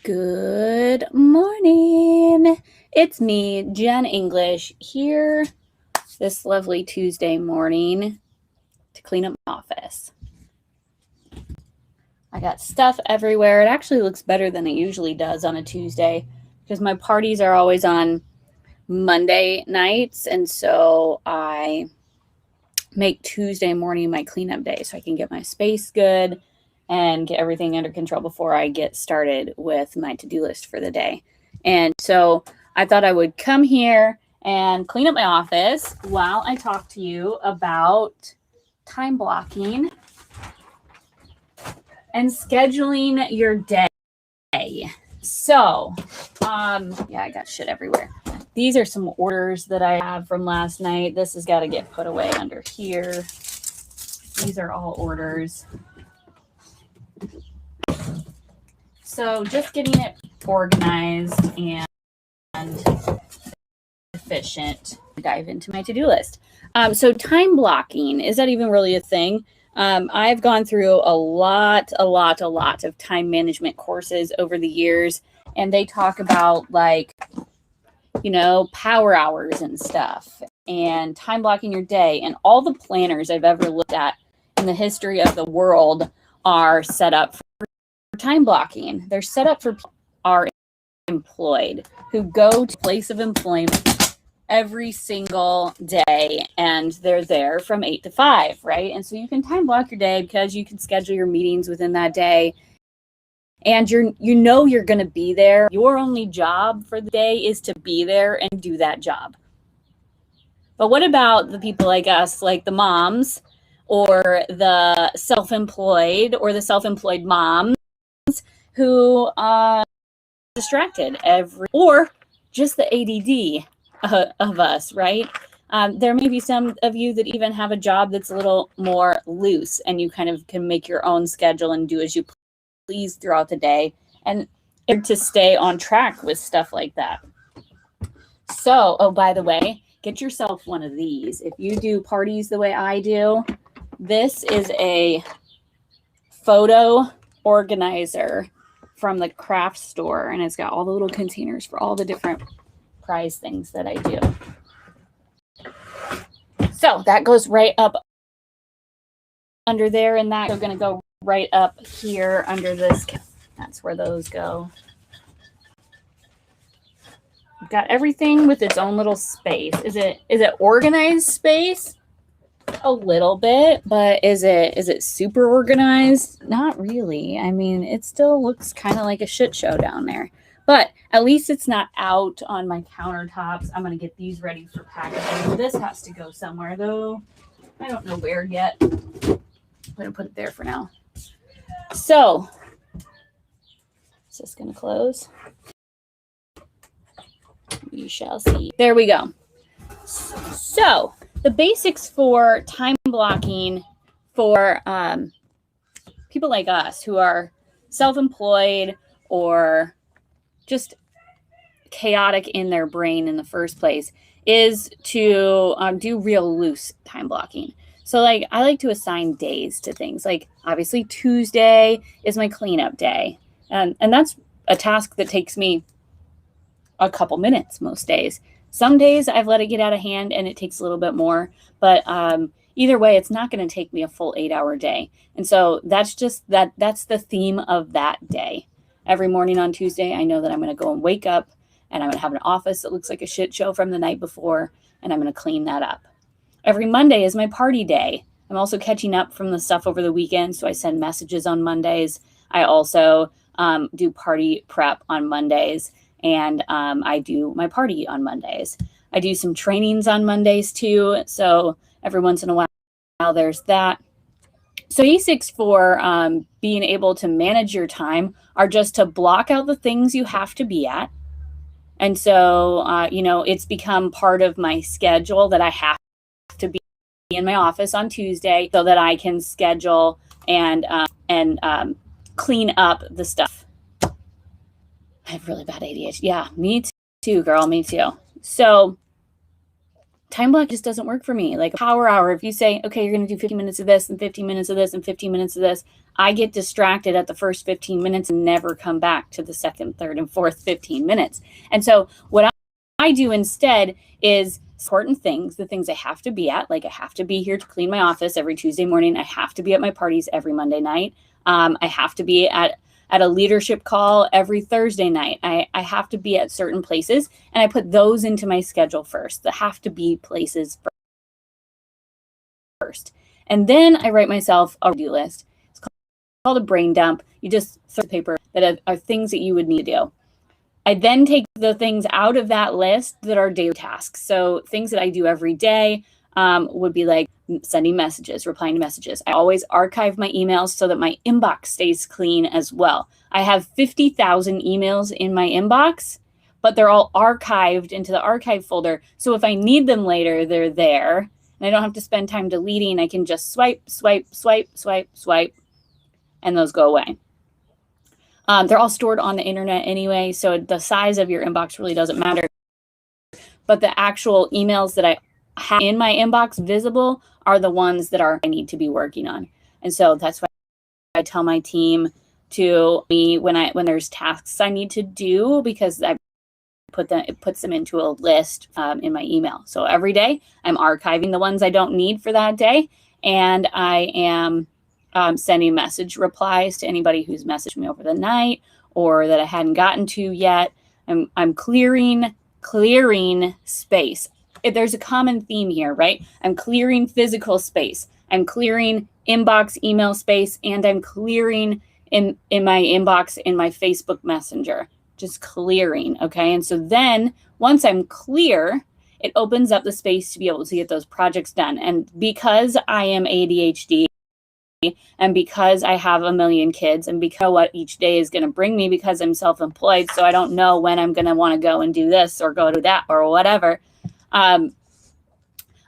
Good morning. It's me, Jen English, here this lovely Tuesday morning to clean up my office. I got stuff everywhere. It actually looks better than it usually does on a Tuesday because my parties are always on Monday nights, and so I make Tuesday morning my cleanup day so I can get my space good and get everything under control before I get started with my to-do list for the day. And so I thought I would come here and clean up my office while I talk to you about time blocking and scheduling your day. So, yeah, I got shit everywhere. These are some orders that I have from last night. This has got to get put away under here. These are all orders. So just getting it organized and efficient. Dive into my to-do list. So time blocking, is that even really a thing? I've gone through a lot of time management courses over the years, and they talk about power hours and stuff and time blocking your day, and all the planners I've ever looked at in the history of the world are set up for time blocking. They're set up for people who are employed, who go to place of employment every single day, and they're there from 8 to 5, right? And so you can time block your day because you can schedule your meetings within that day, and you're going to be there. Your only job for the day is to be there and do that job. But what about the people like us, like the moms or the self-employed or the self-employed moms who distracted or just the ADD of us, right? There may be some of you that even have a job that's a little more loose, and you kind of can make your own schedule and do as you please throughout the day, and to stay on track with stuff like that. So, oh, by the way, get yourself one of these. If you do parties the way I do, this is a photo organizer from the craft store, and it's got all the little containers for all the different prize things that I do. So that goes right up under there, and that's going to go right up here under this. That's where those go. I've got everything with its own little space. Is it organized space? A little bit, but is it super organized? Not really. I mean, it still looks kind of like a shit show down there, but at least it's not out on my countertops. I'm going to get these ready for packaging. This has to go somewhere though. I don't know where yet. I'm going to put it there for now. So, is this going to close? We shall see. There we go. So, the basics for time blocking for people like us who are self-employed or just chaotic in their brain in the first place is to do real loose time blocking. So I like to assign days to things. Like obviously Tuesday is my cleanup day. And that's a task that takes me a couple minutes most days. Some days I've let it get out of hand and it takes a little bit more, but either way, it's not going to take me a full 8-hour day. And so that's the theme of that day. Every morning on Tuesday, I know that I'm going to go and wake up, and I'm going to have an office that looks like a shit show from the night before, and I'm going to clean that up. Every Monday is my party day. I'm also catching up from the stuff over the weekend, so I send messages on Mondays. I also do party prep on Mondays. And I do my party on Mondays. I do some trainings on Mondays too. So every once in a while, there's that. So basics for being able to manage your time are just to block out the things you have to be at. And so, it's become part of my schedule that I have to be in my office on Tuesday so that I can schedule and clean up the stuff. I have really bad ADHD. Yeah, me too, girl. Me too. So time block just doesn't work for me. Like a power hour, if you say, okay, you're going to do 15 minutes of this and 15 minutes of this and 15 minutes of this, I get distracted at the first 15 minutes and never come back to the second, third, and fourth 15 minutes. And so what I do instead is important things, the things I have to be at, like I have to be here to clean my office every Tuesday morning. I have to be at my parties every Monday night. I have to be at a leadership call every Thursday night. I have to be at certain places, and I put those into my schedule first. The have to be places first. And then I write myself a to-do list. It's called a brain dump. You just throw the paper that are things that you would need to do. I then take the things out of that list that are daily tasks. So things that I do every day would be like sending messages, replying to messages. I always archive my emails so that my inbox stays clean as well. I have 50,000 emails in my inbox, but they're all archived into the archive folder. So if I need them later, they're there. And I don't have to spend time deleting. I can just swipe, swipe, swipe, swipe, swipe, and those go away. They're all stored on the internet anyway, so the size of your inbox really doesn't matter. But the actual emails that I have in my inbox visible are the ones that I need to be working on. And so that's why I tell my team to me when there's tasks I need to do, because it puts them into a list in my email. So every day I'm archiving the ones I don't need for that day, and I am sending message replies to anybody who's messaged me over the night or that I hadn't gotten to yet. I'm clearing space. There's a common theme here, right? I'm clearing physical space. I'm clearing inbox email space, and I'm clearing in my inbox in my Facebook Messenger. Just clearing, okay? And so then once I'm clear, it opens up the space to be able to get those projects done. And because I am ADHD, and because I have a million kids, and because what each day is going to bring me, because I'm self-employed, so I don't know when I'm going to want to go and do this or go to that or whatever,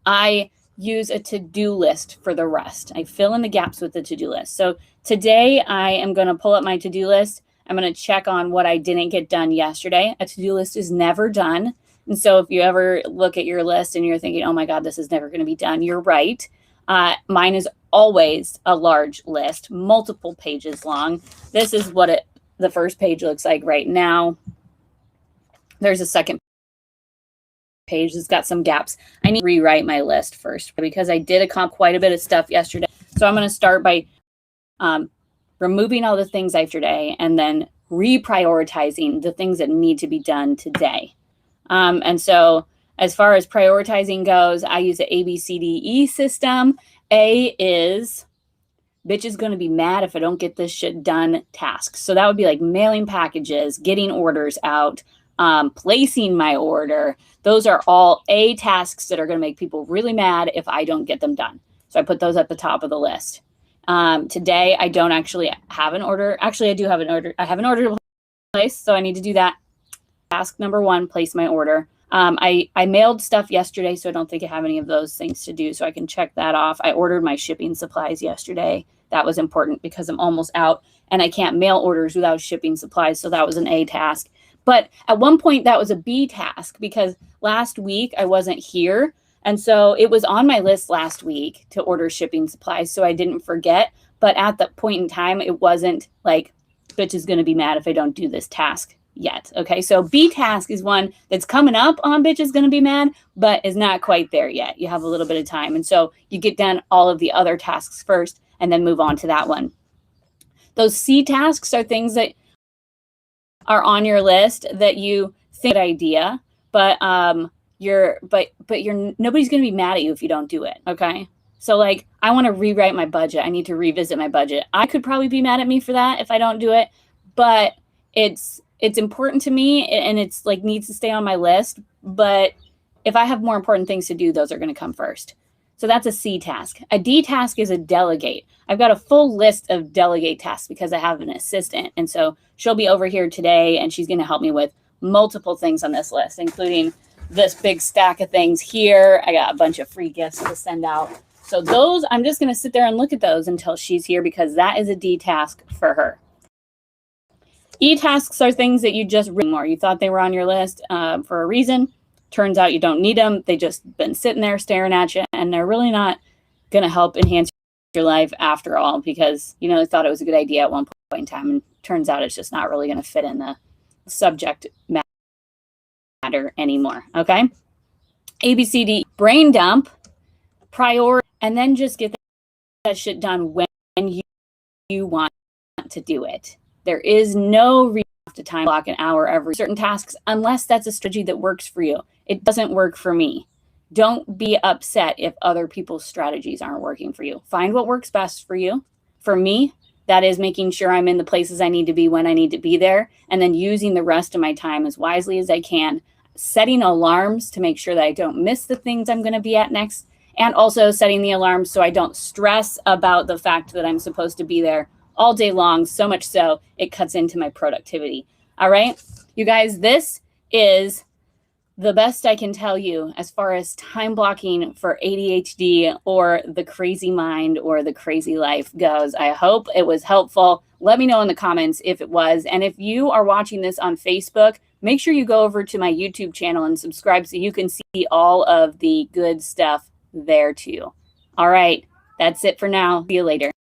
I use a to-do list for the rest. I fill in the gaps with the to-do list. So today I am going to pull up my to-do list. I'm going to check on what I didn't get done yesterday. A to-do list is never done. And so if you ever look at your list and you're thinking, oh my God, this is never going to be done, you're right. Mine is always a large list, multiple pages long. This is what the first page looks like right now. There's a second page that's got some gaps. I need to rewrite my list first because I did accomplish quite a bit of stuff yesterday. So I'm going to start by removing all the things yesterday and then reprioritizing the things that need to be done today. And so as far as prioritizing goes, I use the ABCDE system. A is, bitch is going to be mad if I don't get this shit done tasks. So that would be like mailing packages, getting orders out, placing my order. Those are all A tasks that are going to make people really mad if I don't get them done. So I put those at the top of the list. Today, I don't actually have an order. Actually, I do have an order. I have an order to place, so I need to do that. Task number 1, place my order. I mailed stuff yesterday, so I don't think I have any of those things to do, so I can check that off. I ordered my shipping supplies yesterday. That was important because I'm almost out, and I can't mail orders without shipping supplies, so that was an A task. But at one point, that was a B task because last week I wasn't here, and so it was on my list last week to order shipping supplies, so I didn't forget. But at that point in time, it wasn't like, bitch is going to be mad if I don't do this task yet. Okay, so B task is one that's coming up on bitch is going to be mad, but is not quite there yet. You have a little bit of time. And so you get done all of the other tasks first and then move on to that one. Those C tasks are things that are on your list that you think idea, but you're nobody's going to be mad at you if you don't do it. Okay. So like, I want to rewrite my budget. I need to revisit my budget. I could probably be mad at me for that if I don't do it, but it's important to me and it's like needs to stay on my list. But if I have more important things to do, those are going to come first. So that's a C task. A D task is a delegate. I've got a full list of delegate tasks because I have an assistant. And so she'll be over here today and she's going to help me with multiple things on this list, including this big stack of things here. I got a bunch of free gifts to send out. So those, I'm just going to sit there and look at those until she's here because that is a D task for her. E tasks are things that you just read more. You thought they were on your list for a reason. Turns out you don't need them. They just been sitting there staring at you, and they're really not going to help enhance your life after all, because you thought it was a good idea at one point in time, and turns out it's just not really going to fit in the subject matter anymore. Okay. ABCD, brain dump, priority, and then just get that shit done when you want to do it. There is no reason to time block an hour every certain tasks unless that's a strategy that works for you. It doesn't work for me. Don't be upset if other people's strategies aren't working for you. Find what works best for you. For me, that is making sure I'm in the places I need to be when I need to be there, and then using the rest of my time as wisely as I can, setting alarms to make sure that I don't miss the things I'm going to be at next, and also setting the alarms so I don't stress about the fact that I'm supposed to be there all day long, so much so it cuts into my productivity. All right, you guys, this is the best I can tell you as far as time blocking for ADHD or the crazy mind or the crazy life goes. I hope it was helpful. Let me know in the comments if it was. And if you are watching this on Facebook, make sure you go over to my YouTube channel and subscribe so you can see all of the good stuff there too. All right, that's it for now. See you later.